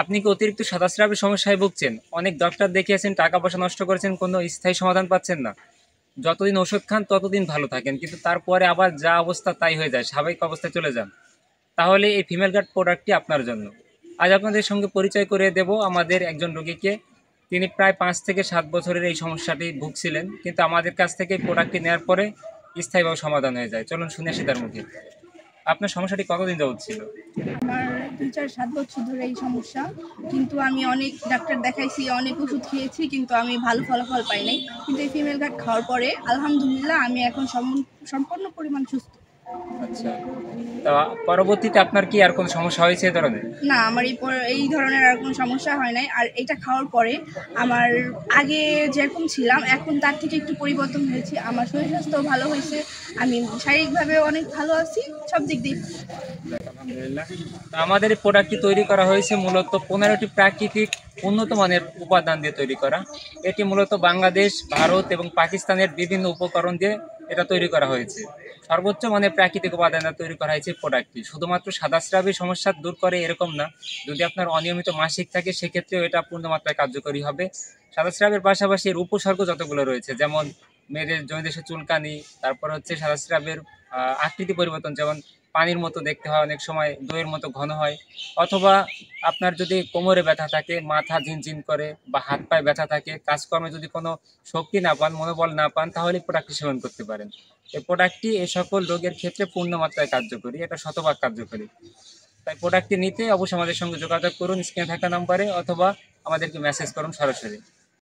আপনি কি অতিরিক্ত সাদাস্রাবের সমস্যায় ভুগছেন? অনেক ডক্টর দেখিয়েছেন, টাকা পয়সা নষ্ট করেছেন, কোনো স্থায়ী সমাধান পাচ্ছেন না। যতদিন ওষুধ খান ততদিন ভালো থাকেন, কিন্তু তারপরে আবার যা অবস্থা তাই হয়ে যায়, স্বাভাবিক অবস্থায় চলে যান। তাহলে এই ফিমেল গার্ড প্রোডাক্টটি আপনার জন্য। আজ আপনাদের সঙ্গে পরিচয় করিয়ে দেব আমাদের একজন রোগীকে। তিনি প্রায় 5 থেকে 7 বছরের এই সমস্যাটি ভুগছিলেন, কিন্তু আমাদের কাছ থেকে এই প্রোডাক্টটি নেওয়ার পরে স্থায়ীভাবে সমাধান হয়ে যায়। চলুন শুনে আসি তার মুখে। আপনার সমস্যাটি কতদিন যাবত ছিল? আমার 2-4-7 বছর ধরে এই সমস্যা। কিন্তু আমি অনেক ডাক্তার দেখাইছি, অনেক ওষুধ খেয়েছি, কিন্তু আমি ভালো ফলাফল পাই নাই। কিন্তু এই ফিমেল গার্ড খাওয়ার পরে আলহামদুলিল্লাহ আমি এখন সম্পূর্ণ পরিমাণ সুস্থ। আচ্ছা, তো পরবর্তীতে আপনার কি আর কোনো সমস্যা হয়েছে এ ধরনের? না, আমার এই ধরনের আর কোনো সমস্যা হয় নাই। আর এটা খাওয়ার পরে আমার আগে যেরকম ছিলাম এখন তার থেকে একটু পরিবর্তন হয়েছে। আমার শরীর স্বাস্থ্যও ভালো হয়েছে। আমি শারীরিকভাবেও অনেক ভালো আছি। সব দিক দিয়ে আলহামদুলিল্লাহ। তো আমাদের এই প্রোডাক্টটি তৈরি করা হয়েছে মূলত 15টি প্রাকৃতিক উন্নত মানের উপাদান দিয়ে তৈরি করা। এটি মূলত বাংলাদেশ, ভারত এবং পাকিস্তানের বিভিন্ন উপকরণ দিয়ে এটা তৈরি করা হয়েছে। সর্বোচ্চ মানের প্রাকৃতিক উপাদান দিয়ে তৈরি করা হয়েছে প্রোডাক্টটি। শুধুমাত্র সাদাস্রাবের সমস্যা দূর করে এরকম না, যদি আপনার অনিয়মিত মাসিক থাকে সেক্ষেত্রেও এটা পূর্ণমাত্রায় কার্যকরী হবে। সাদাস্রাবের পাশাপাশি এর উপসর্গ যতগুলো রয়েছে, যেমন মেয়েদের জনিদেশে চুলকানি, তারপর হচ্ছে সাদাস্রাবের আকৃতি পরিবর্তন, যেমন পানির মতো দেখতে হয়, অনেক সময় দইয়ের মতো ঘন হয়, অথবা আপনার যদি কোমরে ব্যথা থাকে, মাথা ঝিনঝিন করে, বা হাত পায়ে ব্যথা থাকে, কাজকর্মে যদি কোনো শক্তি না পান, মনোবল না পান, তাহলে প্রোডাক্টটি সেবন করতে পারেন। এই প্রোডাক্টটি এই সকল রোগের ক্ষেত্রে পূর্ণ মাত্রায় কার্যকরী, এটা শতভাগ কার্যকরী। তাই প্রোডাক্টটি নিতে অবশ্যই আমাদের সঙ্গে যোগাযোগ করুন স্ক্রিনে থাকা নম্বরে, অথবা আমাদেরকে মেসেজ করুন সরাসরি।